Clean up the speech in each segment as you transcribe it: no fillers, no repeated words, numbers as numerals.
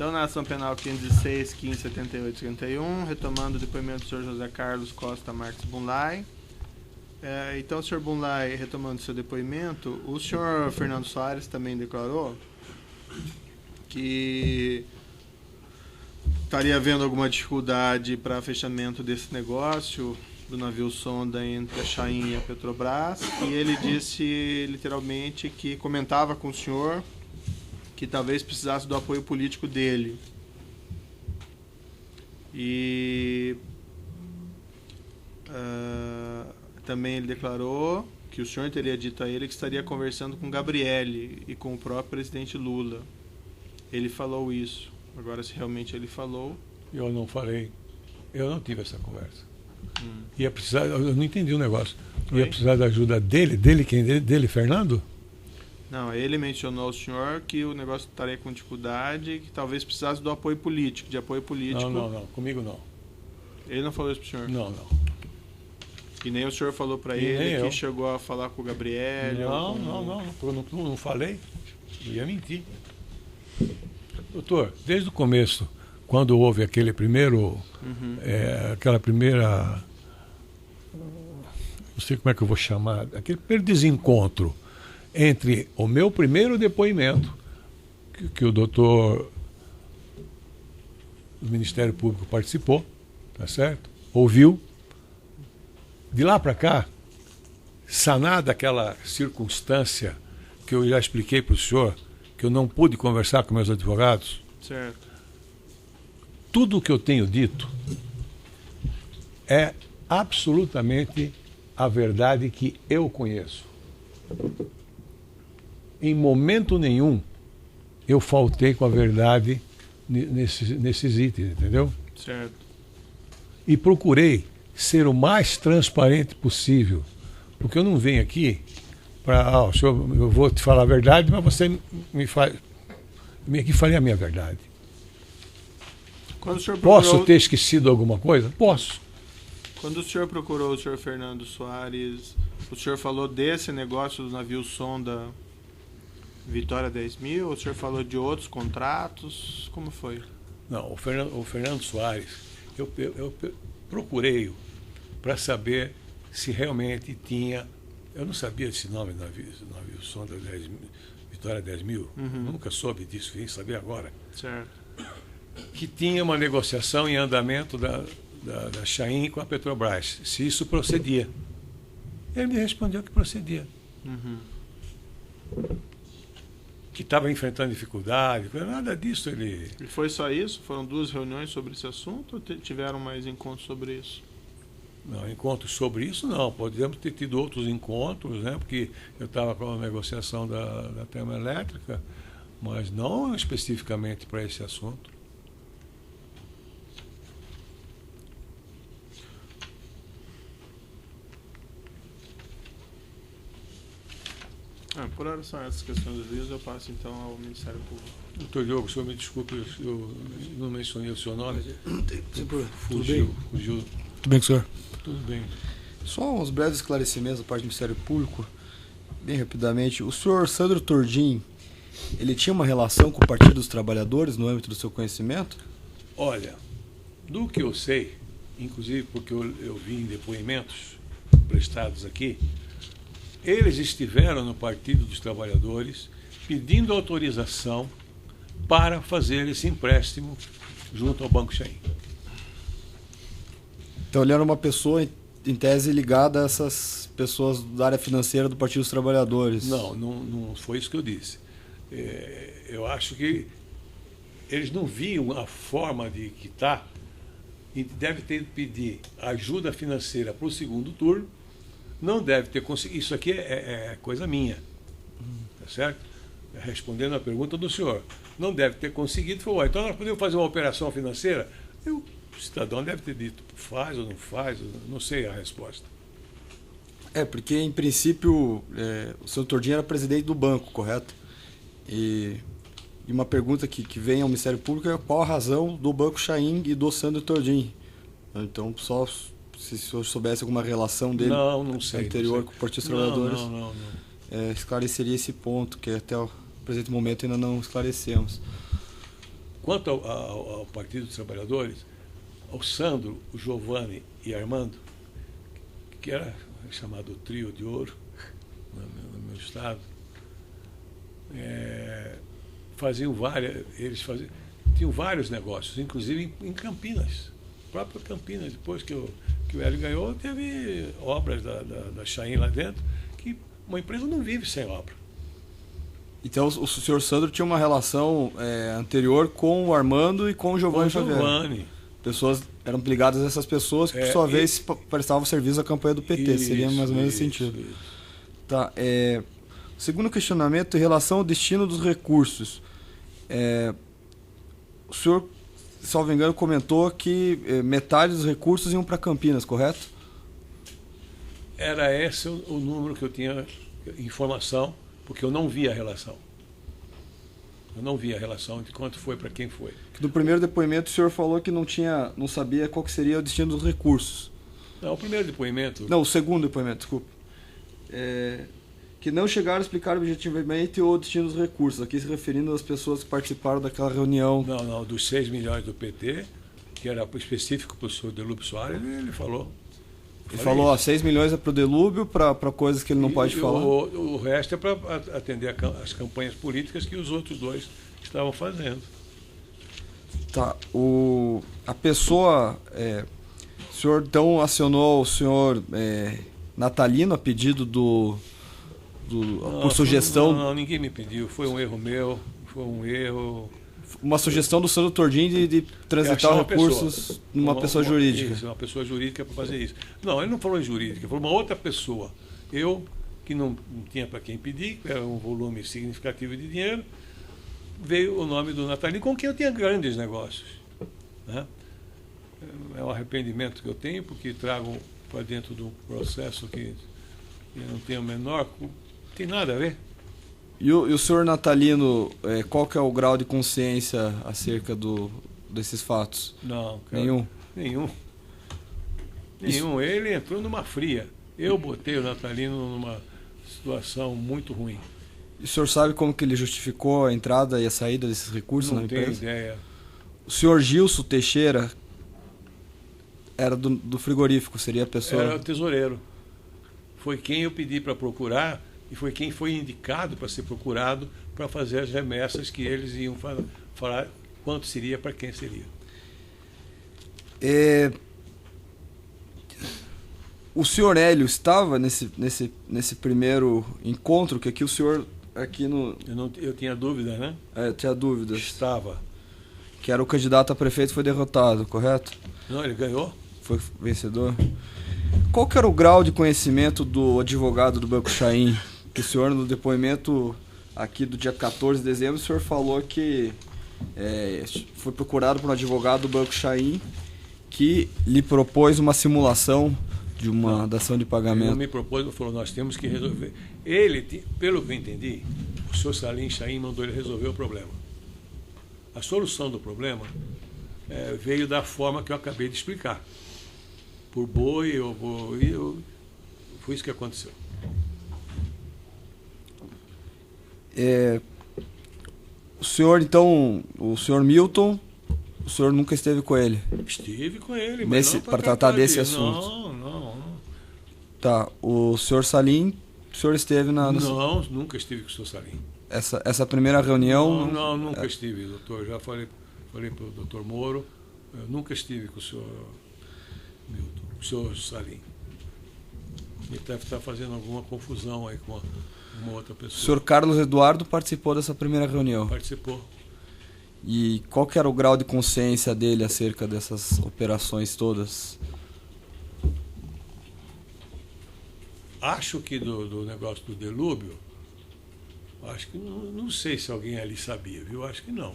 Então, na ação penal 516, 1578, 31, retomando o depoimento do senhor José Carlos Costa Marques Bunlai. Então, senhor Bunlai, retomando seu depoimento, o senhor Fernando Soares também declarou que estaria havendo alguma dificuldade para fechamento desse negócio do navio sonda entre a Chain e a Petrobras, e ele disse literalmente que comentava com o senhor que talvez precisasse do apoio político dele. E também ele declarou que o senhor teria dito a ele que estaria conversando com Gabriele e com o próprio presidente Lula. Ele falou isso. Agora, se realmente ele falou... Eu não falei. Eu não tive essa conversa. Ia precisar... Eu não entendi o negócio. Ia precisar da ajuda dele? Dele, Fernando? Não, ele mencionou ao senhor que o negócio estaria com dificuldade, que talvez precisasse do apoio político, de apoio político. Não. Comigo não. Ele não falou isso pro senhor? Não. E nem o senhor falou para ele que chegou a falar com o Gabriel? Não falei. Eu ia mentir. Doutor, desde o começo, quando houve aquele primeiro... aquela primeira... Não sei como é que eu vou chamar. Aquele primeiro desencontro entre o meu primeiro depoimento, que o doutor do Ministério Público participou, tá certo? Ouviu. De lá para cá, sanada aquela circunstância que eu já expliquei para o senhor, que eu não pude conversar com meus advogados, certo. Tudo o que eu tenho dito é absolutamente a verdade que eu conheço. Em momento nenhum eu faltei com a verdade nesses itens, entendeu? Certo. E procurei ser o mais transparente possível, porque eu não venho aqui para, eu vou te falar a verdade, mas você me faz... Eu vim aqui e falei a minha verdade. Quando o senhor procurou... Posso ter esquecido alguma coisa? Posso. Quando o senhor procurou o senhor Fernando Soares, o senhor falou desse negócio do navio sonda Vitória 10.000, ou o senhor falou de outros contratos? Como foi? Não, o Fernando Soares, eu procurei-o para saber se realmente tinha... Eu não sabia esse nome do navio sonda Vitória 10.000, nunca soube disso, vim saber agora. Certo. Que tinha uma negociação em andamento da Chain com a Petrobras, se isso procedia. Ele me respondeu que procedia. Que estava enfrentando dificuldade, nada disso ele... E foi só isso? Foram 2 reuniões sobre esse assunto ou tiveram mais encontros sobre isso? Não, encontros sobre isso não. Podemos ter tido outros encontros, né? Porque eu estava com a negociação da termoelétrica, mas não especificamente para esse assunto. Por hora são essas questões dos livros, eu passo então ao Ministério Público. Doutor Diogo, o senhor me desculpe, eu não mencionei o seu nome. Fugiu. Tudo bem com o senhor? Tudo bem. Só uns breves esclarecimentos da parte do Ministério Público, bem rapidamente. O senhor Sandro Tordim, ele tinha uma relação com o Partido dos Trabalhadores no âmbito do seu conhecimento? Olha, do que eu sei, inclusive porque eu vi em depoimentos prestados aqui, eles estiveram no Partido dos Trabalhadores pedindo autorização para fazer esse empréstimo junto ao Banco Chain. Então ele era uma pessoa, em tese, ligada a essas pessoas da área financeira do Partido dos Trabalhadores? Não foi isso que eu disse. Eu acho que eles não viam a forma de quitar e deve ter que pedir ajuda financeira para o segundo turno. Não deve ter conseguido. Isso aqui é coisa minha. Tá certo? Respondendo a pergunta do senhor. Não deve ter conseguido. Falou, então nós podemos fazer uma operação financeira? O cidadão deve ter dito, faz ou não faz, não sei a resposta. Porque em princípio o senhor Tordim era presidente do banco, correto? E uma pergunta que vem ao Ministério Público é qual a razão do Banco Chain e do Sandro Tordim. Então, só se o senhor soubesse alguma relação dele anterior com o Partido dos Trabalhadores, não. Esclareceria esse ponto, que até o presente momento ainda não esclarecemos. Quanto ao Partido dos Trabalhadores, ao Sandro, o Giovanni e Armando, que era chamado Trio de Ouro no meu estado, tinham vários negócios, inclusive em Campinas, própria Campinas. Depois que o Hélio ganhou, teve obras da Chain lá dentro, que uma empresa não vive sem obra. Então o senhor Sandro tinha uma relação anterior com o Armando e com o Giovanni Xavier. Pessoas eram ligadas a essas pessoas que, por sua vez, prestavam serviço à campanha do PT. Seria mais ou menos esse sentido. Isso. Tá, segundo questionamento, em relação ao destino dos recursos, o senhor, salvo engano, comentou que metade dos recursos iam para Campinas, correto? Era esse o número que eu tinha informação, porque eu não vi a relação. Eu não vi a relação de quanto foi para quem foi. No primeiro depoimento o senhor falou que não sabia qual que seria o destino dos recursos. Não, o primeiro depoimento... Não, o segundo depoimento, desculpa. Que não chegaram a explicar objetivamente o destino dos recursos, aqui se referindo às pessoas que participaram daquela reunião. Não, dos 6 milhões do PT, que era específico para o senhor Delúbio Soares, ele falou. Ele falou, 6 milhões é para o Delúbio, para coisas que ele não pode falar. O resto é para atender as campanhas políticas que os outros dois estavam fazendo. Tá, a pessoa... o senhor então acionou o senhor Natalino a pedido por sugestão... Não, ninguém me pediu, foi um erro meu, Uma sugestão do Sandro Tordim de transitar recursos numa pessoa jurídica. Isso, uma pessoa jurídica para fazer isso. Não, ele não falou em jurídica, ele falou uma outra pessoa. Eu, que não tinha para quem pedir, era um volume significativo de dinheiro, veio o nome do Natalino, com quem eu tinha grandes negócios. Né? É um arrependimento que eu tenho, porque trago para dentro de um processo que eu não tenho o menor... Não tem nada a ver. E o senhor Natalino, qual que é o grau de consciência acerca desses fatos? Não, cara, Nenhum. Ele entrou numa fria. Eu botei o Natalino numa situação muito ruim. E o senhor sabe como que ele justificou a entrada e a saída desses recursos na empresa? Não tenho ideia. O senhor Gilson Teixeira era do frigorífico, seria a pessoa... Era o tesoureiro. Foi quem eu pedi para procurar e foi quem foi indicado para ser procurado para fazer as remessas que eles iam falar quanto seria, para quem seria. O senhor Hélio estava nesse primeiro encontro, que aqui o senhor... Eu tinha dúvida, né? Tinha dúvidas. Estava. Que era o candidato a prefeito, foi derrotado, correto? Não, ele ganhou. Foi vencedor. Qual que era o grau de conhecimento do advogado do Banco Chain? Que o senhor, no depoimento aqui do dia 14 de dezembro, o senhor falou que foi procurado por um advogado do Banco Chain que lhe propôs uma simulação de uma dação de pagamento. Ele não me propôs, ele falou, nós temos que resolver. Ele, pelo que eu entendi, o senhor Salim Chain mandou ele resolver o problema. A solução do problema veio da forma que eu acabei de explicar. Por boi, foi isso que aconteceu. O senhor, então, o senhor Milton, o senhor nunca esteve com ele? Estive com ele, mas não para tratar desse assunto. Não. Tá, o senhor Salim, o senhor esteve na... Não, nunca estive com o senhor Salim. Essa primeira reunião... Não, nunca estive, doutor. Já falei para o doutor Moro, eu nunca estive com o senhor Milton, com o senhor Salim. Ele deve estar fazendo alguma confusão aí com uma outra pessoa. O senhor Carlos Eduardo participou dessa primeira reunião? Participou. E qual que era o grau de consciência dele acerca dessas operações todas? Acho que do negócio do Delúbio, acho que não sei se alguém ali sabia, viu? Acho que não.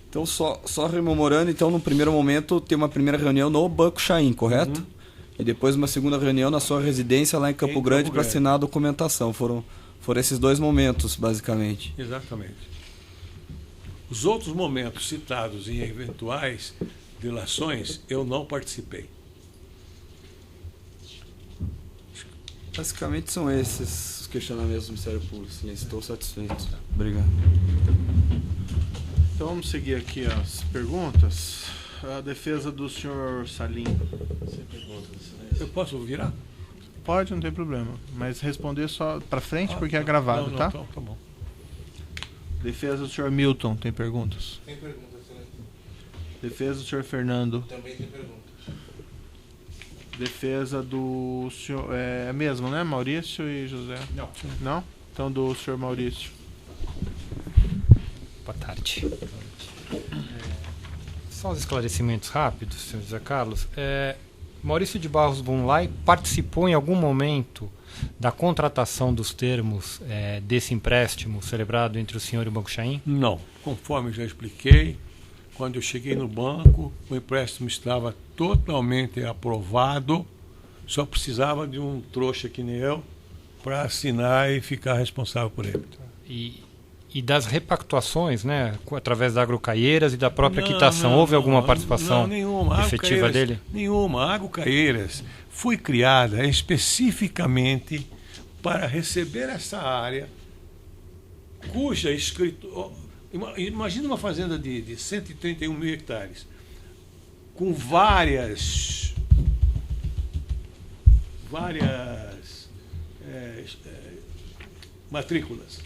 Então, só rememorando, então, no primeiro momento, tem uma primeira reunião no Banco Chain, correto? Uhum. E depois uma segunda reunião na sua residência lá em Campo Grande para assinar a documentação. Foram esses dois momentos, basicamente. Exatamente. Os outros momentos citados em eventuais delações, eu não participei. Basicamente são esses os questionamentos do Ministério Público. Sim, estou satisfeito. Obrigado. Então, vamos seguir aqui as perguntas. A defesa do senhor Salim. Sem perguntas, excelência. Eu posso virar? Pode, não tem problema. Mas responder só pra frente porque é gravado, tá? Tá bom. Defesa do senhor Milton, tem perguntas? Tem perguntas, excelência. Defesa do senhor Fernando. Também tem perguntas. Defesa do senhor... É mesmo, né? Maurício e José? Não. Não? Então do senhor Maurício. Boa tarde. Só uns esclarecimentos rápidos, senhor José Carlos. Maurício de Barros Bunlai participou em algum momento da contratação dos termos desse empréstimo celebrado entre o senhor e o Banco Chaim? Não. Conforme eu já expliquei, quando eu cheguei no banco, o empréstimo estava totalmente aprovado, só precisava de um trouxa que nem eu para assinar e ficar responsável por ele. E das repactuações, né, através da Agrocaieiras e da própria quitação, houve alguma participação nenhuma. efetiva dele? Nenhuma. A Agrocaieiras foi criada especificamente para receber essa área cuja escritura... Imagina uma fazenda de 131 mil hectares, com várias matrículas.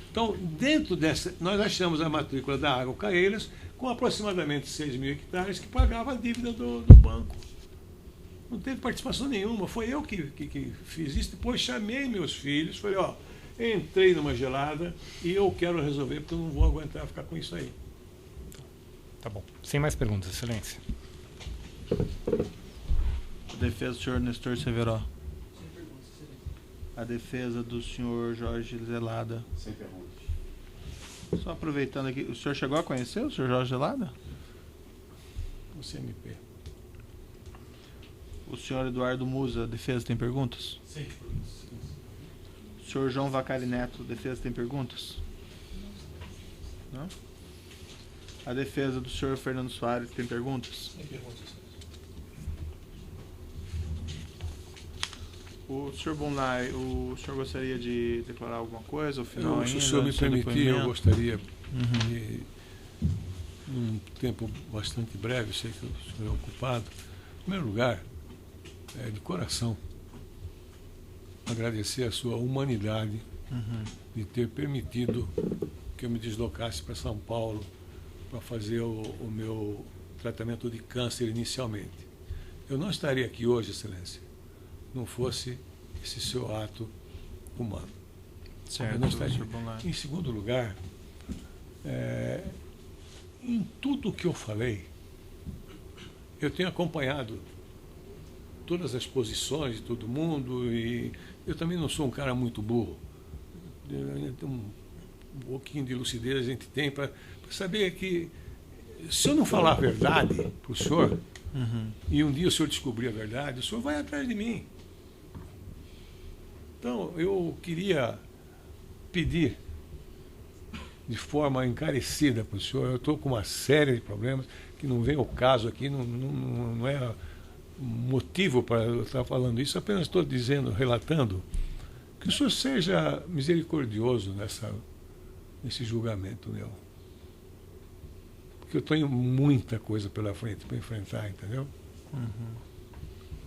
Então, dentro dessa, nós achamos a matrícula da Agrocaieiras com aproximadamente 6 mil hectares que pagava a dívida do banco. Não teve participação nenhuma, foi eu que fiz isso. Depois chamei meus filhos, falei, entrei numa gelada e eu quero resolver porque eu não vou aguentar ficar com isso aí. Tá bom. Sem mais perguntas, excelência. A defesa do senhor Nestor Severo. Sem perguntas, excelência. A defesa do senhor Jorge Zelada. Sem perguntas. Só aproveitando aqui, o senhor chegou a conhecer o senhor Jorge Zelada? O CMP. O senhor Eduardo Musa, a defesa, tem perguntas? Sem perguntas. O senhor João Vacari Neto, a defesa, tem perguntas? Não? A defesa do senhor Fernando Soares, tem perguntas? Sem perguntas, excelência. O senhor Bunlai, o senhor gostaria de declarar alguma coisa ao final ainda? Se o senhor me do seu permitir, eu depoimento? gostaria de, num tempo bastante breve, eu sei que o senhor é ocupado, em primeiro lugar, de coração, agradecer a sua humanidade de ter permitido que eu me deslocasse para São Paulo para fazer o meu tratamento de câncer inicialmente. Eu não estaria aqui hoje, Excelência, não fosse esse seu ato humano. Certo, Eu não estaria. senhor Bunlai. Em segundo lugar, em tudo que eu falei, eu tenho acompanhado todas as posições de todo mundo e eu também não sou um cara muito burro. Um pouquinho de lucidez a gente tem para saber que se eu não falar a verdade para o senhor e um dia o senhor descobrir a verdade, o senhor vai atrás de mim. Então, eu queria pedir de forma encarecida para o senhor, eu estou com uma série de problemas que não vem ao caso aqui, não é motivo para eu estar falando isso, apenas estou dizendo, relatando, que o senhor seja misericordioso nesse julgamento meu. Porque eu tenho muita coisa pela frente para enfrentar, entendeu?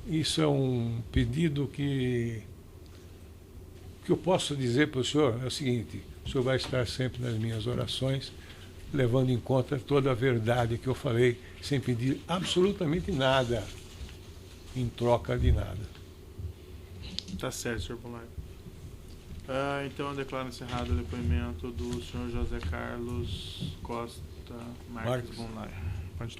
Isso é um pedido que eu posso dizer para o senhor é o seguinte: o senhor vai estar sempre nas minhas orações, levando em conta toda a verdade que eu falei, sem pedir absolutamente nada em troca de nada. Tá certo, senhor Bunlai. Então eu declaro encerrado o depoimento do senhor José Carlos Costa Marques Bunlai. Pode ter.